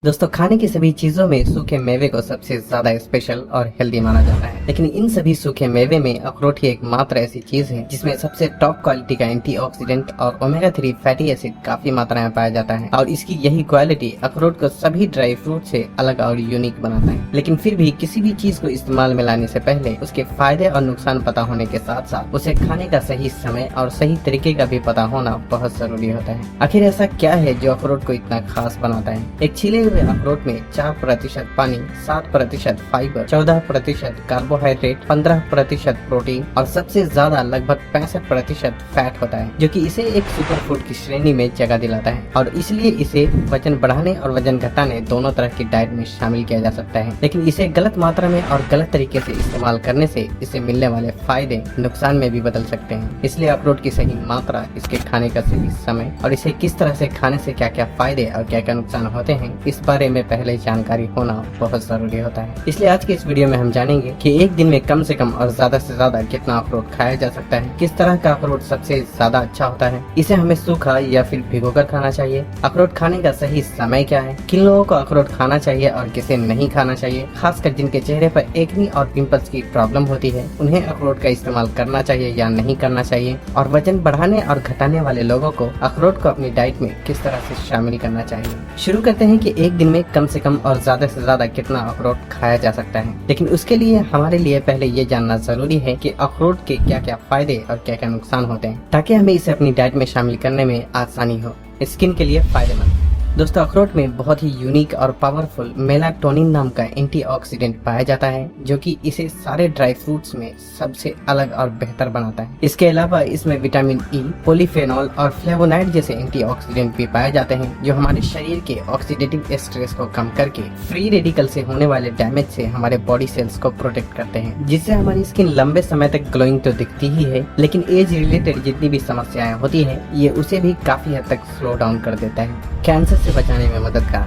दोस्तों, खाने की सभी चीजों में सूखे मेवे को सबसे ज्यादा स्पेशल और हेल्दी माना जाता है। लेकिन इन सभी सूखे मेवे में अखरोट ही एकमात्र ऐसी चीज है जिसमें सबसे टॉप क्वालिटी का एंटीऑक्सीडेंट और ओमेगा 3 फैटी एसिड काफी मात्रा में पाया जाता है। और इसकी यही क्वालिटी अखरोट को सभी ड्राई फ्रूट से अलग और यूनिक बनाता है। लेकिन फिर भी किसी भी चीज को इस्तेमाल में लाने से पहले उसके फायदे और नुकसान पता होने के साथ साथ उसे खाने का सही समय और सही तरीके का भी पता होना बहुत जरूरी होता है। आखिर ऐसा क्या है जो अखरोट को इतना खास बनाता है? एक छिले हुए अखरोट में 4% पानी, 7% फाइबर, 14% कार्बोहाइड्रेट, 15% प्रोटीन और सबसे ज्यादा लगभग 65% फैट होता है, जो कि इसे एक सुपर फूड की श्रेणी में जगह दिलाता है। और इसलिए इसे वजन बढ़ाने और वजन घटाने दोनों तरह की डाइट में शामिल किया जा सकता है। लेकिन इसे गलत मात्रा में और गलत तरीके से इस्तेमाल करने से इसे मिलने वाले फायदे नुकसान में भी बदल सकते हैं। इसलिए अखरोट की सही मात्रा, इसके खाने का सही समय और इसे किस तरह से खाने से क्या क्या फायदे और क्या क्या नुकसान होते हैं, इस बारे में पहले जानकारी होना बहुत जरूरी होता है। इसलिए आज के इस वीडियो में हम जानेंगे कि एक दिन में कम से कम और ज्यादा से ज्यादा कितना अखरोट खाया जा सकता है, किस तरह का अखरोट सबसे ज्यादा अच्छा होता है, इसे हमें सूखा या फिर भिगोकर खाना चाहिए, अखरोट खाने का सही समय क्या है, किन लोगों को अखरोट खाना चाहिए और किसे नहीं खाना चाहिए, खासकर जिनके चेहरे पर एक्ने और पिंपल्स की प्रॉब्लम होती है, उन्हें अखरोट का इस्तेमाल करना चाहिए या नहीं करना चाहिए, और वजन बढ़ाने और घटाने वाले लोगों को अखरोट को अपनी डाइट में किस तरह से शामिल करना चाहिए। शुरू करते हैं कि एक दिन में कम से कम और ज्यादा से ज्यादा कितना अखरोट खाया जा सकता है। लेकिन उसके लिए हमारे लिए पहले ये जानना जरूरी है कि अखरोट के क्या क्या फायदे और क्या क्या नुकसान होते हैं, ताकि हमें इसे अपनी डाइट में शामिल करने में आसानी हो। स्किन के लिए फायदेमंद। दोस्तों, अखरोट में बहुत ही यूनिक और पावरफुल मेलाटोनिन नाम का एंटीऑक्सीडेंट पाया जाता है, जो कि इसे सारे ड्राई फ्रूट्स में सबसे अलग और बेहतर बनाता है। इसके अलावा इसमें विटामिन ई, पॉलीफेनॉल और फ्लेवोनाइड जैसे एंटीऑक्सीडेंट भी पाए जाते हैं, जो हमारे शरीर के ऑक्सीडेटिव स्ट्रेस को कम करके फ्री रेडिकल से होने वाले डैमेज से हमारे बॉडी सेल्स को प्रोटेक्ट करते हैं, जिससे हमारी स्किन लंबे समय तक ग्लोइंग तो दिखती ही है, लेकिन एज रिलेटेड जितनी भी समस्याएं होती है ये उसे भी काफी हद तक स्लो डाउन कर देता है। कैंसर से बचाने में मददगार।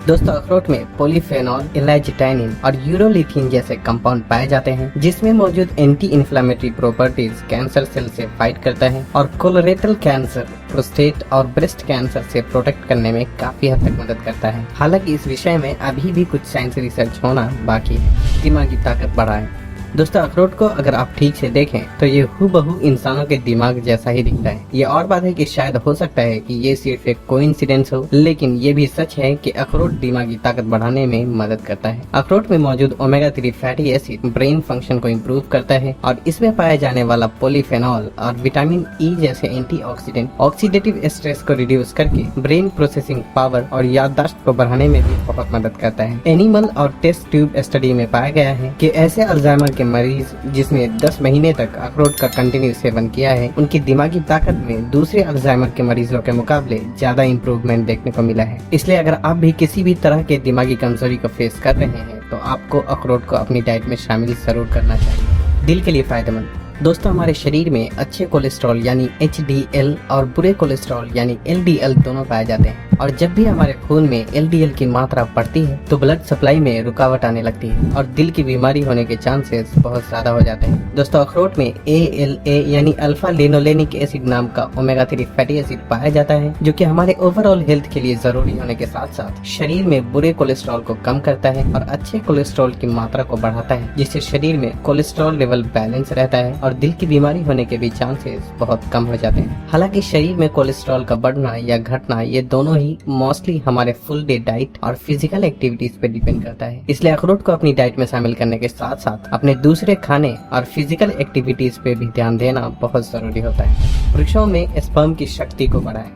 दोस्तों, अखरोट में पॉलीफेनॉल, इलाइजिटाइनिन और यूरोलिथिन जैसे कंपाउंड पाए जाते हैं, जिसमें मौजूद anti inflammatory properties cancer cell से फाइट करता है और कोलोरेक्टल कैंसर, प्रोस्टेट और ब्रेस्ट कैंसर से प्रोटेक्ट करने में काफी हद तक मदद करता है। हालांकि इस विषय में अभी भी कुछ साइंस रिसर्च होना बाकी है। दिमागी ताकत बढ़ाए। दोस्तों, अखरोट को अगर आप ठीक से देखें तो ये हूबहू इंसानों के दिमाग जैसा ही दिखता है। ये और बात है कि शायद हो सकता है कि ये सिर्फ एक कोइंसिडेंस हो, लेकिन ये भी सच है कि अखरोट दिमागी ताकत बढ़ाने में मदद करता है। अखरोट में मौजूद omega 3 fatty acid brain function को इम्प्रूव करता है और इसमें पाया जाने वाला पॉलीफेनॉल और विटामिन ई जैसे एंटीऑक्सीडेंट ऑक्सीडेटिव स्ट्रेस को रिड्यूस करके ब्रेन प्रोसेसिंग पावर और याददाश्त को बढ़ाने में भी बहुत मदद करता है। एनिमल और टेस्ट ट्यूब स्टडी में पाया गया है कि ऐसे अल्जाइमर के मरीज जिसने 10 महीने तक अखरोट का कंटिन्यू सेवन किया है, उनकी दिमागी ताकत में दूसरे अल्जाइमर के मरीजों के मुकाबले ज्यादा इम्प्रूवमेंट देखने को मिला है। इसलिए अगर आप भी किसी भी तरह के दिमागी कमजोरी को फेस कर रहे हैं तो आपको अखरोट को अपनी डाइट में शामिल जरूर करना चाहिए। दिल के लिए फायदेमंद। दोस्तों, हमारे शरीर में अच्छे कोलेस्ट्रॉल यानी HDL और बुरे कोलेस्ट्रॉल यानी LDL दोनों पाए जाते हैं, और जब भी हमारे खून में LDL की मात्रा बढ़ती है तो ब्लड सप्लाई में रुकावट आने लगती है और दिल की बीमारी होने के चांसेस बहुत ज्यादा हो जाते हैं। दोस्तों, अखरोट में ALA यानी अल्फा लिनोलेनिक एसिड नाम का ओमेगा 3 फैटी एसिड पाया जाता है, जो कि हमारे ओवरऑल हेल्थ के लिए जरूरी होने के साथ साथ शरीर में बुरे कोलेस्ट्रॉल को कम करता है और अच्छे कोलेस्ट्रॉल की मात्रा को बढ़ाता है, जिससे शरीर में कोलेस्ट्रॉल लेवल बैलेंस रहता है और दिल की बीमारी होने के भी चांसेस बहुत कम हो जाते हैं। हालांकि शरीर में कोलेस्ट्रॉल का बढ़ना या घटना ये दोनों ही मोस्टली हमारे फुल डे डाइट और फिजिकल एक्टिविटीज पे डिपेंड करता है। इसलिए अखरोट को अपनी डाइट में शामिल करने के साथ साथ अपने दूसरे खाने और फिजिकल एक्टिविटीज पे भी ध्यान देना बहुत जरूरी होता है। पुरुषों में स्पर्म की शक्ति को बढ़ाए।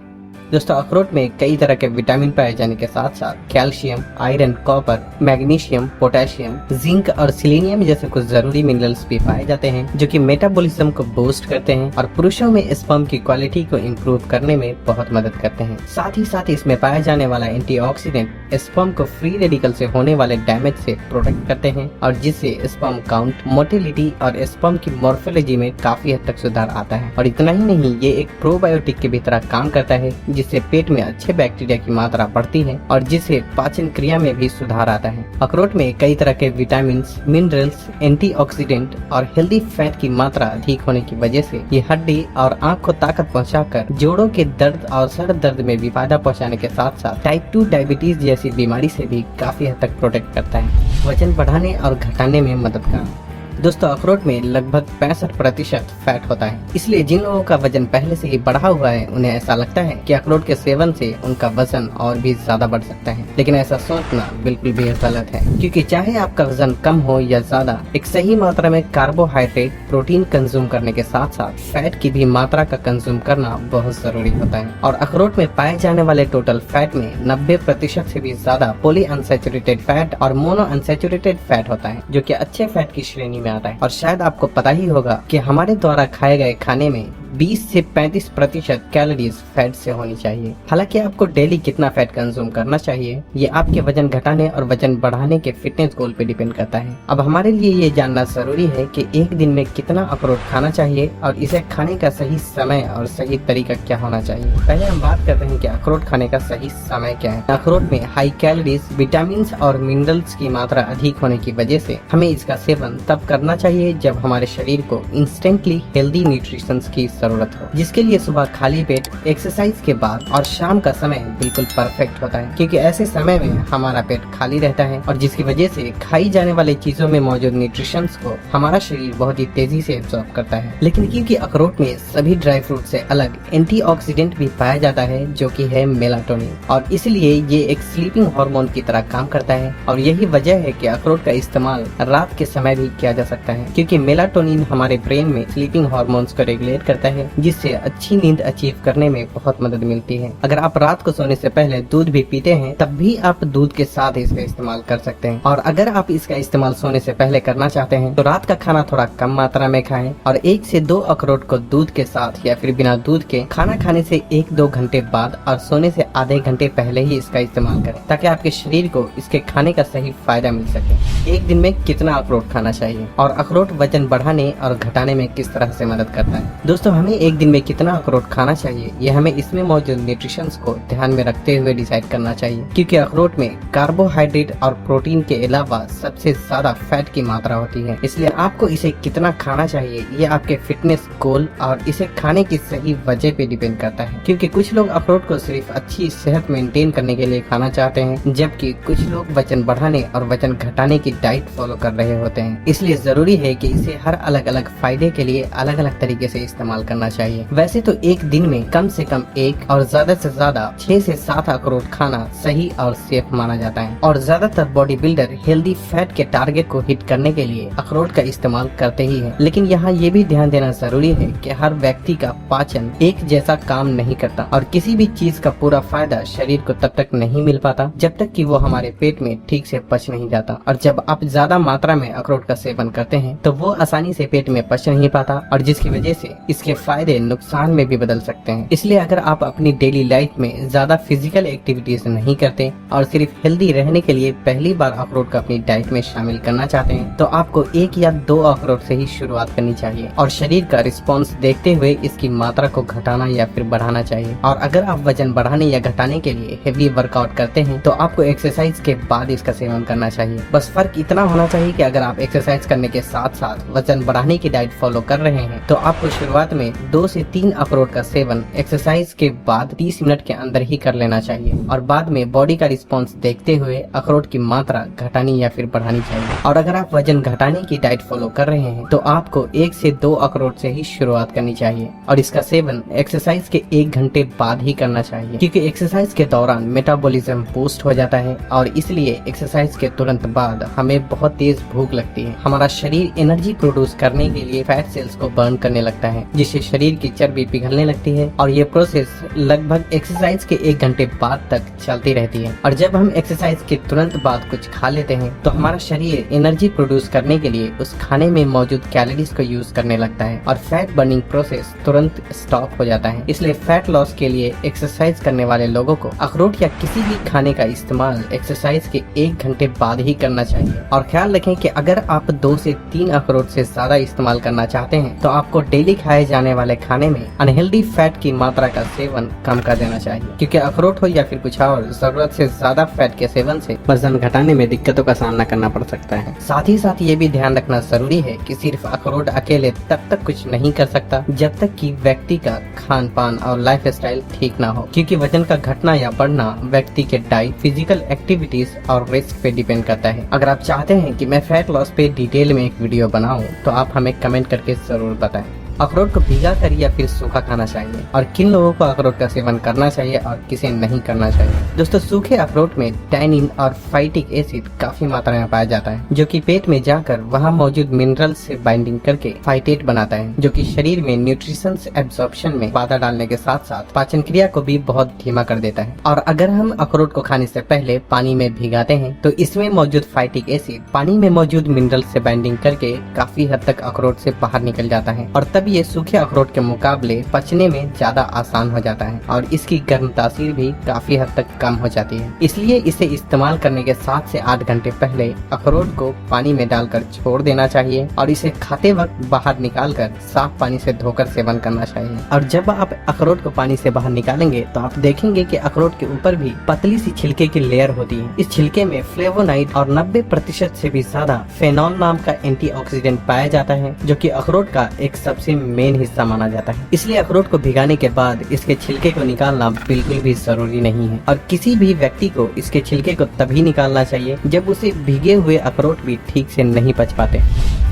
दोस्तों, अखरोट में कई तरह के विटामिन पाए जाने के साथ साथ calcium, iron, copper, magnesium, potassium, zinc और सिलेनियम जैसे कुछ जरूरी मिनरल्स भी पाए जाते हैं, जो कि मेटाबॉलिज्म को बूस्ट करते हैं और पुरुषों में स्पर्म की क्वालिटी को इम्प्रूव करने में बहुत मदद करते हैं। साथ ही साथ इसमें पाया जाने वाला एंटीऑक्सीडेंट स्पर्म को फ्री रेडिकल से होने वाले डैमेज से प्रोटेक्ट करते हैं और जिससे स्पर्म काउंट, मोटिलिटी और स्पर्म की मॉर्फोलॉजी में काफी हद तक सुधार आता है। और इतना ही नहीं, ये एक प्रोबायोटिक की भी तरह काम करता है, जिससे पेट में अच्छे बैक्टीरिया की मात्रा बढ़ती है और जिससे पाचन क्रिया में भी सुधार आता है। अखरोट में कई तरह के विटामिन, मिनरल्स, एंटीऑक्सीडेंट और हेल्दी फैट की मात्रा अधिक होने की वजह से ये हड्डी और आँख को ताकत पहुँचाकर जोड़ों के दर्द और सर दर्द में भी फायदा पहुँचाने के साथ साथ टाइप 2 डायबिटीज जैसी बीमारी से भी काफी हद तक प्रोटेक्ट करता है। वजन बढ़ाने और घटाने में मददगार। दोस्तों, अखरोट में लगभग 65% फैट होता है, इसलिए जिन लोगों का वजन पहले से ही बढ़ा हुआ है उन्हें ऐसा लगता है कि अखरोट के सेवन से उनका वजन और भी ज्यादा बढ़ सकता है। लेकिन ऐसा सोचना बिल्कुल भी गलत है, क्योंकि चाहे आपका वजन कम हो या ज्यादा, एक सही मात्रा में कार्बोहाइड्रेट, प्रोटीन कंज्यूम करने के साथ साथ फैट की भी मात्रा का कंज्यूम करना बहुत जरूरी होता है। और अखरोट में पाए जाने वाले टोटल फैट में 90% से भी ज्यादा पॉली अनसैचुरेटेड फैट और मोनो अनसैचुरेटेड फैट होता है, जो कि अच्छे फैट की श्रेणी आता है। और शायद आपको पता ही होगा कि हमारे द्वारा खाए गए खाने में 20 से 35% कैलोरीज फैट से होनी चाहिए। हालांकि आपको डेली कितना फैट कंज्यूम करना चाहिए ये आपके वजन घटाने और वजन बढ़ाने के फिटनेस गोल पे डिपेंड करता है। अब हमारे लिए ये जानना जरूरी है कि एक दिन में कितना अखरोट खाना चाहिए और इसे खाने का सही समय और सही तरीका क्या होना चाहिए। पहले हम बात करते हैं कि अखरोट खाने का सही समय क्या है। अखरोट में हाई कैलोरीज, विटामिन और मिनरल्स की मात्रा अधिक होने की वजह से हमें इसका सेवन तब करना चाहिए जब हमारे शरीर को इंस्टेंटली हेल्दी न्यूट्रिशन की जरूरत हो, जिसके लिए सुबह खाली पेट, एक्सरसाइज के बाद और शाम का समय बिल्कुल परफेक्ट होता है, क्योंकि ऐसे समय में हमारा पेट खाली रहता है और जिसकी वजह से खाई जाने वाले चीजों में मौजूद न्यूट्रिशंस को हमारा शरीर बहुत ही तेजी से एब्जॉर्ब करता है। लेकिन क्योंकि अखरोट में सभी ड्राई फ्रूट से अलग एंटीऑक्सीडेंट भी पाया जाता है, जो कि है मेलाटोनिन, और इसलिए ये एक स्लीपिंग हार्मोन की तरह काम करता है। और यही वजह है कि अखरोट का इस्तेमाल रात के समय भी किया जा सकता है, क्योंकि मेलाटोनिन हमारे ब्रेन में स्लीपिंग हार्मोन्स को रेगुलेट करता है, जिससे अच्छी नींद अचीव करने में बहुत मदद मिलती है। अगर आप रात को सोने से पहले दूध भी पीते हैं तब भी आप दूध के साथ इसका इस्तेमाल कर सकते हैं। और अगर आप इसका इस्तेमाल सोने से पहले करना चाहते हैं तो रात का खाना थोड़ा कम मात्रा में खाएं और 1 से 2 अखरोट को दूध के साथ या फिर बिना दूध के खाना खाने से 1-2 घंटे बाद और सोने से आधे घंटे पहले ही इसका इस्तेमाल करें, ताकि आपके शरीर को इसके खाने का सही फायदा मिल सके। एक दिन में कितना अखरोट खाना चाहिए और अखरोट वजन बढ़ाने और घटाने में किस तरह से मदद करता है। दोस्तों, हमें एक दिन में कितना अखरोट खाना चाहिए ये हमें इसमें मौजूद न्यूट्रिशंस को ध्यान में रखते हुए डिसाइड करना चाहिए, क्योंकि अखरोट में कार्बोहाइड्रेट और प्रोटीन के अलावा सबसे ज्यादा फैट की मात्रा होती है। इसलिए आपको इसे कितना खाना चाहिए ये आपके फिटनेस गोल और इसे खाने की सही वजह पे डिपेंड करता है, क्योंकि कुछ लोग अखरोट को सिर्फ अच्छी सेहत मेंटेन करने के लिए खाना चाहते हैं, जबकि कुछ लोग वजन बढ़ाने और वजन घटाने की डाइट फॉलो कर रहे होते हैं। इसलिए जरूरी है कि इसे हर अलग अलग फायदे के लिए अलग अलग तरीके से इस्तेमाल करना चाहिए। वैसे तो एक दिन में कम से कम 1 और ज्यादा से ज्यादा 6 से 7 अखरोट खाना सही और सेफ माना जाता है, और ज्यादातर बॉडी बिल्डर हेल्दी फैट के टारगेट को हिट करने के लिए अखरोट का इस्तेमाल करते ही हैं। लेकिन यहाँ ये भी ध्यान देना जरूरी है कि हर व्यक्ति का पाचन एक जैसा काम नहीं करता और किसी भी चीज का पूरा फायदा शरीर को तब तक नहीं मिल पाता जब तक कि वो हमारे पेट में ठीक से पच नहीं जाता। और जब आप ज्यादा मात्रा में अखरोट का सेवन करते हैं तो वो आसानी से पेट में पच नहीं पाता और जिसकी वजह से इसके फायदे नुकसान में भी बदल सकते हैं। इसलिए अगर आप अपनी डेली लाइफ में ज्यादा फिजिकल एक्टिविटीज नहीं करते और सिर्फ हेल्दी रहने के लिए पहली बार अखरोट को अपनी डाइट में शामिल करना चाहते हैं तो आपको 1 या 2 अखरोट से ही शुरुआत करनी चाहिए और शरीर का रिस्पॉन्स देखते हुए इसकी मात्रा को घटाना या फिर बढ़ाना चाहिए। और अगर आप वजन बढ़ाने या घटाने के लिए हेवी वर्कआउट करते हैं तो आपको एक्सरसाइज के बाद इसका सेवन करना चाहिए। बस फर्क इतना होना चाहिए कि अगर आप एक्सरसाइज करने के साथ साथ वजन बढ़ाने की डाइट फॉलो कर रहे हैं तो आपको शुरुआत में 2 से 3 अखरोट का सेवन एक्सरसाइज के बाद 30 मिनट के अंदर ही कर लेना चाहिए और बाद में बॉडी का रिस्पॉन्स देखते हुए अखरोट की मात्रा घटानी या फिर बढ़ानी चाहिए। और अगर आप वजन घटाने की डाइट फॉलो कर रहे हैं तो आपको 1 से 2 अखरोट से ही शुरुआत करनी चाहिए और इसका सेवन एक्सरसाइज के 1 घंटे बाद ही करना चाहिए, क्योंकि एक्सरसाइज के दौरान मेटाबॉलिज्म बूस्ट हो जाता है और इसलिए एक्सरसाइज के तुरंत बाद हमें बहुत तेज भूख लगती है। हमारा शरीर एनर्जी प्रोड्यूस करने के लिए फैट सेल्स को बर्न करने लगता है, जिससे शरीर की चर्बी पिघलने लगती है और ये प्रोसेस लगभग एक्सरसाइज के 1 घंटे बाद तक चलती रहती है। और जब हम एक्सरसाइज के तुरंत बाद कुछ खा लेते हैं तो हमारा शरीर एनर्जी प्रोड्यूस करने के लिए उस खाने में मौजूद कैलोरीज को यूज करने लगता है और फैट बर्निंग प्रोसेस तुरंत स्टॉप हो जाता है। इसलिए फैट लॉस के लिए एक्सरसाइज करने वाले लोगों को अखरोट या किसी भी खाने का इस्तेमाल एक्सरसाइज के 1 घंटे बाद ही करना चाहिए। और ख्याल रखें कि अगर आप 2 से 3 अखरोट से ज्यादा इस्तेमाल करना चाहते हैं तो आपको डेली खाए जाने जाने वाले खाने में अनहेल्दी फैट की मात्रा का सेवन कम कर देना चाहिए, क्योंकि अखरोट हो या फिर कुछ और, जरूरत से ज्यादा फैट के सेवन से वजन घटाने में दिक्कतों का सामना करना पड़ सकता है। साथ ही साथ ये भी ध्यान रखना जरूरी है कि सिर्फ अखरोट अकेले तब तक कुछ नहीं कर सकता जब तक कि व्यक्ति का खान पान और लाइफ स्टाइल ठीक ना हो, क्योंकि वजन का घटना या बढ़ना व्यक्ति के डाइट, फिजिकल एक्टिविटीज और रिस्क पे डिपेंड करता है। अगर आप चाहते हैं कि मैं फैट लॉस पे डिटेल में एक वीडियो बनाऊं तो आप हमें कमेंट करके जरूर बताएं। अखरोट को भिगा कर या फिर सूखा खाना चाहिए और किन लोगों को अखरोट का सेवन करना चाहिए और किसे नहीं करना चाहिए। दोस्तों, सूखे अखरोट में टैनिन और फाइटिक एसिड काफी मात्रा में पाया जाता है, जो कि पेट में जाकर वहां मौजूद मिनरल से बाइंडिंग करके फाइटेट बनाता है, जो कि शरीर में न्यूट्रिशंस एब्जॉर्प्शन में बाधा डालने के साथ साथ पाचन क्रिया को भी बहुत धीमा कर देता है। और अगर हम अखरोट को खाने से पहले पानी में भिगाते हैं तो इसमें मौजूद फाइटिक एसिड पानी में मौजूद मिनरल से बाइंडिंग करके काफी हद तक अखरोट से बाहर निकल जाता है और तब ये सूखे अखरोट के मुकाबले पचने में ज्यादा आसान हो जाता है और इसकी गर्म तासीर भी काफी हद तक कम हो जाती है। इसलिए इसे इस्तेमाल करने के 7 से 8 घंटे पहले अखरोट को पानी में डालकर छोड़ देना चाहिए और इसे खाते वक्त बाहर निकालकर साफ पानी से धोकर सेवन करना चाहिए। और जब आप अखरोट को पानी से बाहर निकालेंगे तो आप देखेंगे कि अखरोट के ऊपर भी पतली सी छिलके की लेयर होती है। इस छिलके में फ्लेवोनाइड और 90% से भी ज्यादा फेनॉल नाम का एंटीऑक्सीडेंट पाया जाता है, जो कि अखरोट का एक सबसे मेन हिस्सा माना जाता है। इसलिए अखरोट को भिगाने के बाद इसके छिलके को निकालना बिल्कुल भी जरूरी नहीं है और किसी भी व्यक्ति को इसके छिलके को तभी निकालना चाहिए जब उसे भीगे हुए अखरोट भी ठीक से नहीं पच पाते।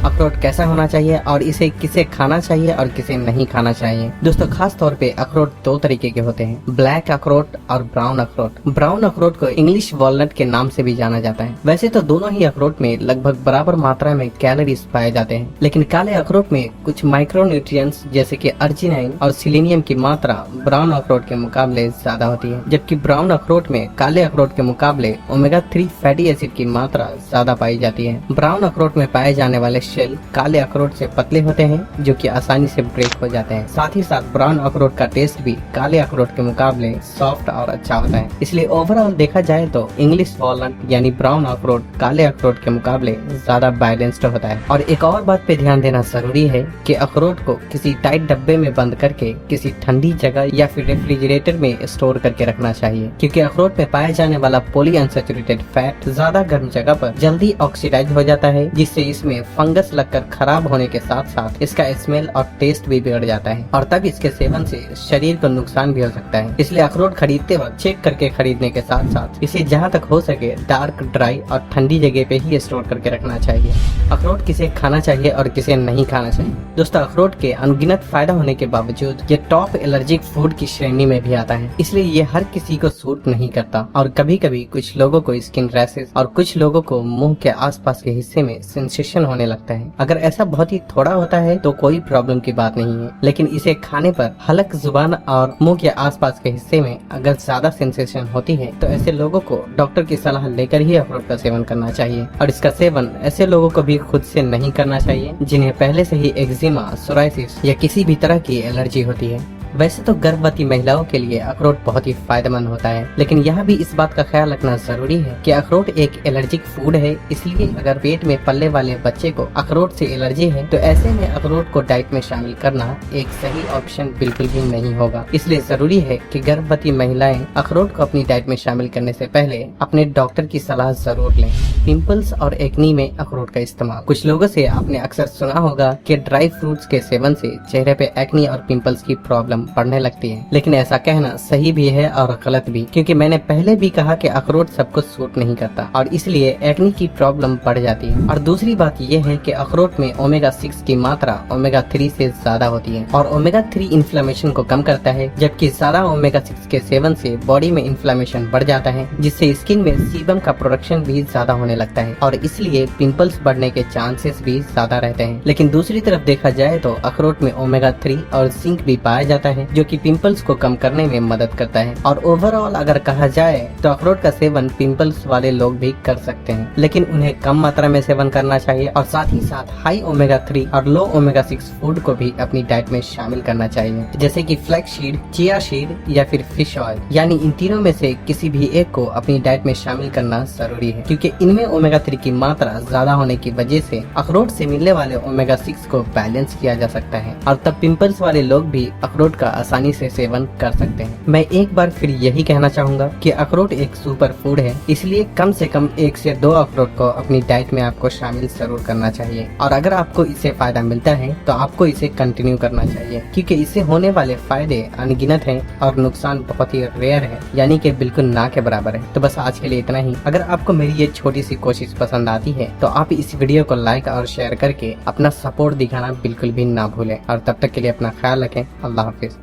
अखरोट कैसा होना चाहिए और इसे किसे खाना चाहिए और किसे नहीं खाना चाहिए। दोस्तों, खास तौर पे अखरोट 2 तरीके के होते हैं, ब्लैक अखरोट और ब्राउन अखरोट। ब्राउन अखरोट को इंग्लिश वॉलनट के नाम से भी जाना जाता है। वैसे तो दोनों ही अखरोट में लगभग बराबर मात्रा में कैलोरीज पाए जाते हैं, लेकिन काले अखरोट में कुछ माइक्रोन्यूट्रिएंट्स जैसे कि अर्जिनाइन और सिलेनियम की मात्रा ब्राउन अखरोट के मुकाबले ज्यादा होती है, जबकि ब्राउन अखरोट में काले अखरोट के मुकाबले ओमेगा 3 फैटी एसिड की मात्रा ज्यादा पाई जाती है। ब्राउन अखरोट में पाए जाने वाले शेल काले अखरोट से पतले होते हैं, जो कि आसानी से ब्रेक हो जाते हैं। साथ ही साथ ब्राउन अखरोट का टेस्ट भी काले अखरोट के मुकाबले सॉफ्ट और अच्छा होता है। इसलिए ओवरऑल देखा जाए तो इंग्लिश वॉलनट यानी ब्राउन अखरोट काले अखरोट के मुकाबले ज्यादा बैलेंस्ड होता है। और एक और बात पे ध्यान देना जरूरी है कि अखरोट को किसी टाइट डब्बे में बंद करके किसी ठंडी जगह या फिर रेफ्रिजरेटर में स्टोर करके रखना चाहिए, क्योंकि अखरोट में पाया जाने वाला पॉलीअनसैचुरेटेड फैट ज्यादा गर्म जगह पर जल्दी ऑक्सीडाइज हो जाता है, जिससे इसमें फंगस लगकर खराब होने के साथ साथ इसका स्मेल और टेस्ट भी बिगड़ जाता है और तब इसके सेवन से शरीर को नुकसान भी हो सकता है। इसलिए अखरोट खरीदते वक्त चेक करके खरीदने के साथ साथ इसे जहाँ तक हो सके डार्क, ड्राई और ठंडी जगह पे ही स्टोर करके रखना चाहिए। अखरोट किसे खाना चाहिए और किसे नहीं खाना चाहिए। दोस्तों, अखरोट के अनगिनत फायदा होने के बावजूद ये टॉप एलर्जिक फूड की श्रेणी में भी आता है, इसलिए ये हर किसी को सूट नहीं करता और कभी कभी कुछ लोगों को स्किन रैशेस और कुछ लोगों को मुंह के आसपास के हिस्से में सेंसेशन होने लगता है। अगर ऐसा बहुत ही थोड़ा होता है तो कोई प्रॉब्लम की बात नहीं है, लेकिन इसे खाने पर हलक, जुबान और मुंह के आसपास के हिस्से में अगर ज्यादा सेंसेशन होती है तो ऐसे लोगों को डॉक्टर की सलाह लेकर ही अखरोट का सेवन करना चाहिए। और इसका सेवन ऐसे लोगों को भी खुद से नहीं करना चाहिए जिन्हें पहले से ही एक्जिमा, सोराइसिस या किसी भी तरह की एलर्जी होती है। वैसे तो गर्भवती महिलाओं के लिए अखरोट बहुत ही फायदेमंद होता है, लेकिन यहाँ भी इस बात का ख्याल रखना जरूरी है कि अखरोट एक एलर्जिक फूड है, इसलिए अगर पेट में पलने वाले बच्चे को अखरोट से एलर्जी है तो ऐसे में अखरोट को डाइट में शामिल करना एक सही ऑप्शन बिल्कुल भी नहीं होगा। इसलिए जरूरी है कि गर्भवती महिलाएं अखरोट को अपनी डाइट में शामिल करने से पहले अपने डॉक्टर की सलाह जरूर लें। पिंपल्स और एक्नी में अखरोट का इस्तेमाल। कुछ लोगों से आपने अक्सर सुना होगा कि ड्राई फ्रूट्स के सेवन से चेहरे पे एक्नी और पिंपल्स की प्रॉब्लम बढ़ने लगती है, लेकिन ऐसा कहना सही भी है और गलत भी, क्योंकि मैंने पहले भी कहा कि अखरोट सबको सूट नहीं करता और इसलिए एक्नी की प्रॉब्लम बढ़ जाती है। और दूसरी बात यह है कि अखरोट में ओमेगा 6 की मात्रा ओमेगा 3 से ज्यादा होती है और ओमेगा 3 इन्फ्लेमेशन को कम करता है, जबकि ज्यादा ओमेगा 6 के सेवन से बॉडी में इन्फ्लेमेशन बढ़ जाता है, जिससे स्किन में सीबम का प्रोडक्शन भी ज्यादा होने लगता है और इसलिए पिंपल्स बढ़ने के चांसेस भी ज्यादा रहते हैं। लेकिन दूसरी तरफ देखा जाए तो अखरोट में ओमेगा 3 और जिंक भी पाया जाता है जो कि पिंपल्स को कम करने में मदद करता है। और ओवरऑल अगर कहा जाए तो अखरोट का सेवन पिंपल्स वाले लोग भी कर सकते हैं, लेकिन उन्हें कम मात्रा में सेवन करना चाहिए और साथ ही साथ हाई ओमेगा 3 और लो ओमेगा 6 फूड को भी अपनी डाइट में शामिल करना चाहिए, जैसे कि फ्लैक्स सीड, चिया सीड या फिर फिश ऑयल। यानी इन तीनों में से किसी भी एक को अपनी डाइट में शामिल करना जरूरी है, क्योंकि इनमें ओमेगा 3 की मात्रा ज्यादा होने की वजह से अखरोट से मिलने वाले ओमेगा 6 को बैलेंस किया जा सकता है और तब पिंपल्स वाले लोग भी अखरोट का आसानी से सेवन कर सकते हैं। मैं एक बार फिर यही कहना चाहूँगा कि अखरोट एक सुपर फूड है, इसलिए कम से कम 1 से 2 अखरोट को अपनी डाइट में आपको शामिल जरूर करना चाहिए। और अगर आपको इससे फायदा मिलता है तो आपको इसे कंटिन्यू करना चाहिए, क्योंकि इससे होने वाले फायदे अनगिनत हैं और नुकसान बहुत ही रेयर है, यानी कि बिल्कुल ना के बराबर है। तो बस आज के लिए इतना ही। अगर आपको मेरी ये छोटी सी कोशिश पसंद आती है तो आप इस वीडियो को लाइक और शेयर करके अपना सपोर्ट दिखाना बिल्कुल भी ना भूलें। और तब तक के लिए अपना ख्याल रखें। अल्लाह हाफिज।